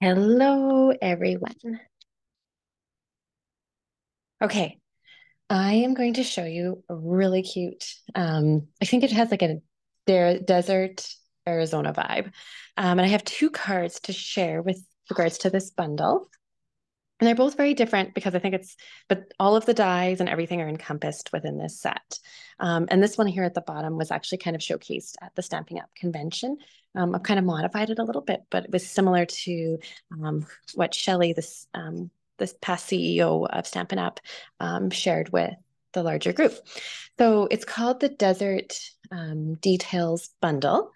Hello, everyone. Okay, I am going to show you a really cute, I think it has like a desert Arizona vibe. And I have two cards to share with regards to this bundle. And they're both very different because I think but all of the dies and everything are encompassed within this set. And this one here at the bottom was actually kind of showcased at the Stamping Up convention. I've kind of modified it a little bit, but it was similar to what Shelley, this past CEO of Stampin' Up, shared with the larger group. So it's called the Desert Details Bundle.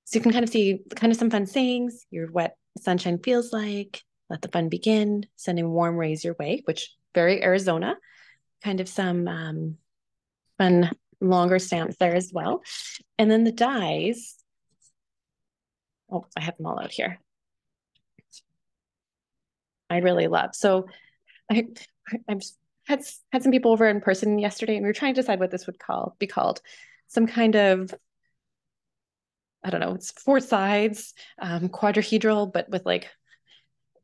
So you can kind of see kind of some fun sayings, your what sunshine feels like, let the fun begin, sending warm rays your way, which very Arizona, kind of some fun longer stamps there as well. And then the dies, oh, I have them all out here. I really love. So I've had some people over in person yesterday, and we were trying to decide what this would be called. Some kind of, I don't know, it's four sides, quadrihedral, but with like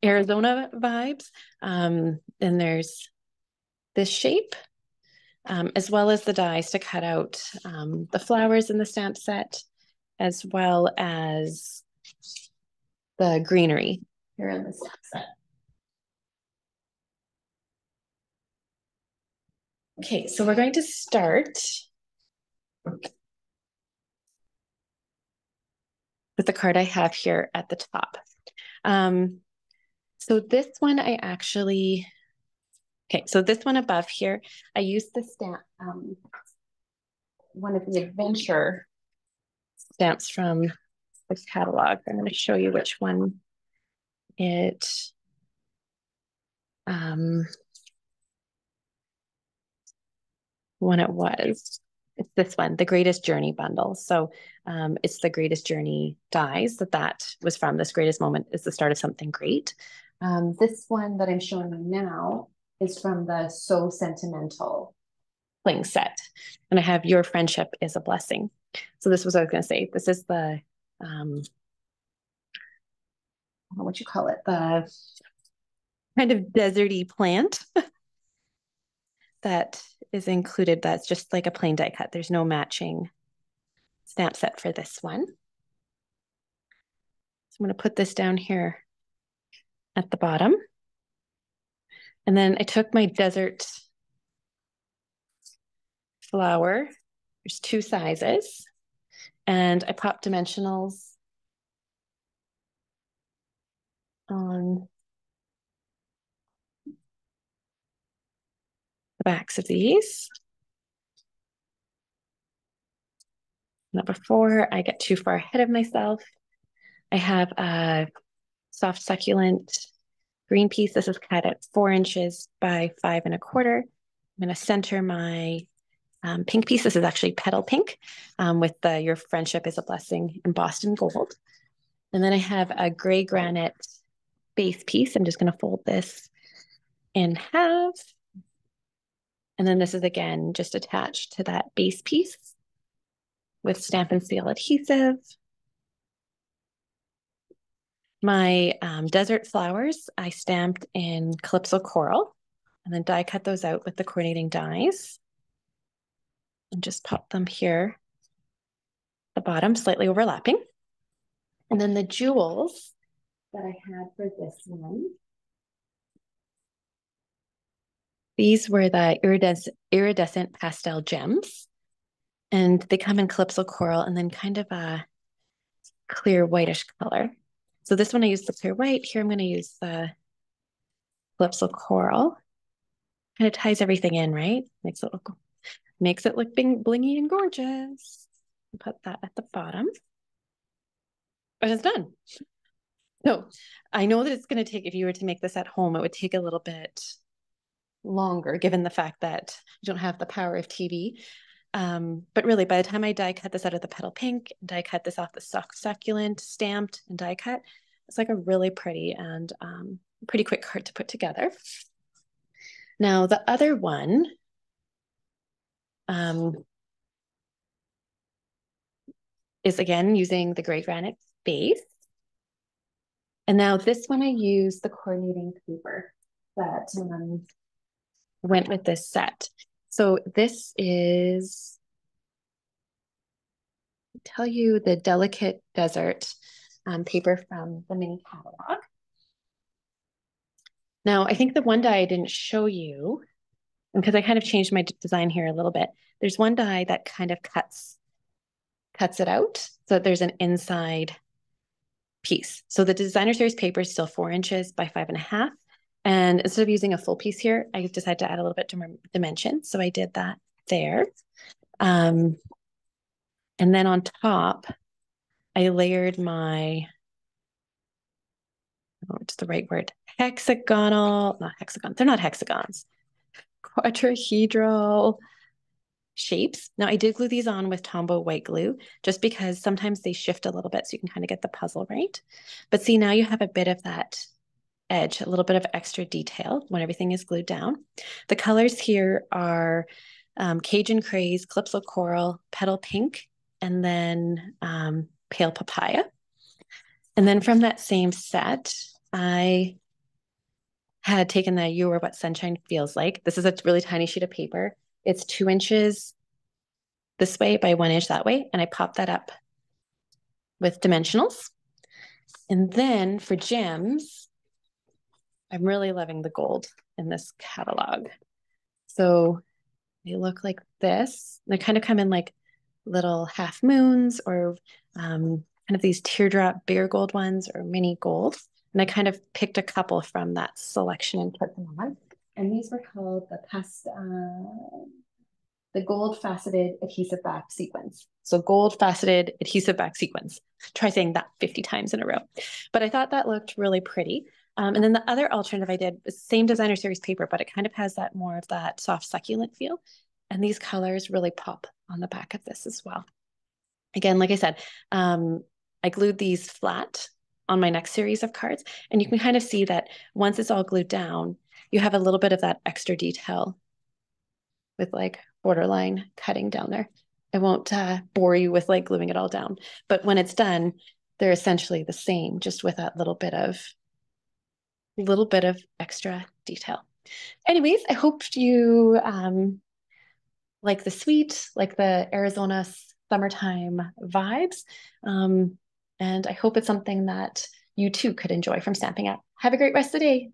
Arizona vibes. And there's this shape, as well as the dies to cut out the flowers in the stamp set, as well as the greenery here in the stamp set. Okay, so we're going to start with the card I have here at the top. So this one I actually, okay, so this one above here, I used the stamp, one of the adventure stamps from the catalog. I'm going to show you which one it, when it was. It's this one, the Greatest Journey bundle. So it's the Greatest Journey dies that was from. This greatest moment is the start of something great. This one that I'm showing you now is from the So Sentimental playing set. And I have Your Friendship is a Blessing. So this was what I was going to say. This is the, I don't know what you call it, the kind of deserty plant that is included. That's just like a plain die cut. There's no matching stamp set for this one. So I'm going to put this down here at the bottom. And then I took my desert flower. There's two sizes. And I popped dimensionals on the backs of these. Now, before I get too far ahead of myself, I have a soft succulent green piece. This is cut at 4 inches by 5 1/4. I'm going to center my pink piece. This is actually petal pink with the Your Friendship is a Blessing embossed in gold. And then I have a gray granite base piece. I'm just going to fold this in half. And then this is again just attached to that base piece with Stampin' Seal adhesive. My desert flowers, I stamped in Calypso Coral and then die cut those out with the coordinating dies. And just pop them here, the bottom slightly overlapping. And then the jewels that I had for this one, these were the Iridescent Pastel Gems. And they come in Calypso Coral and then kind of a clear whitish color. So this one I used the clear white. Here I'm going to use the Calypso Coral. Kind of ties everything in, right? Makes it look blingy and gorgeous. Put that at the bottom. And it's done. So I know that it's going to take, if you were to make this at home, it would take a little bit longer given the fact that you don't have the power of TV. But really, by the time I die cut this out of the petal pink, die cut this off the succulent, stamped and die cut, it's like a really pretty and pretty quick card to put together. Now the other one is again using the gray granite base. And now this one I used the coordinating paper that went with this set. So this is, I'll tell you, the Delicate Desert paper from the mini catalog. Now, I think the one die I didn't show you, because I kind of changed my design here a little bit. There's one die that kind of cuts it out. So there's an inside piece. So the designer series paper is still 4 inches by 5.5. And instead of using a full piece here, I decided to add a little bit more dimension. So I did that there. And then on top, I layered my, what's the right word? Hexagonal, not hexagon. They're not hexagons. Quadrahedral shapes. Now I did glue these on with Tombow white glue just because sometimes they shift a little bit so you can kind of get the puzzle right. But see, now you have a bit of that edge, a little bit of extra detail when everything is glued down. The colors here are Cajun Craze, Calypso Coral, Petal Pink, and then Pale Papaya. And then from that same set, I had taken the You Are What Sunshine Feels Like. This is a really tiny sheet of paper. It's 2 inches this way by 1 inch that way. And I popped that up with dimensionals. And then for gems, I'm really loving the gold in this catalog. So they look like this. They kind of come in like little half moons or kind of these teardrop bare gold ones or mini gold. And I kind of picked a couple from that selection and put them on. And these were called the gold faceted adhesive back sequins. So gold faceted adhesive back sequins. Try saying that 50 times in a row. But I thought that looked really pretty. And then the other alternative I did was same designer series paper, but it kind of has that more of that soft succulent feel. And these colors really pop on the back of this as well. Again, like I said, I glued these flat on my next series of cards. And you can kind of see that once it's all glued down, you have a little bit of that extra detail with like borderline cutting down there. I won't bore you with like gluing it all down, but when it's done, they're essentially the same, just with that little bit of extra detail. Anyways, I hope you like the sweet, like the Arizona summertime vibes. And I hope it's something that you too could enjoy from Stampin' Up. Have a great rest of the day.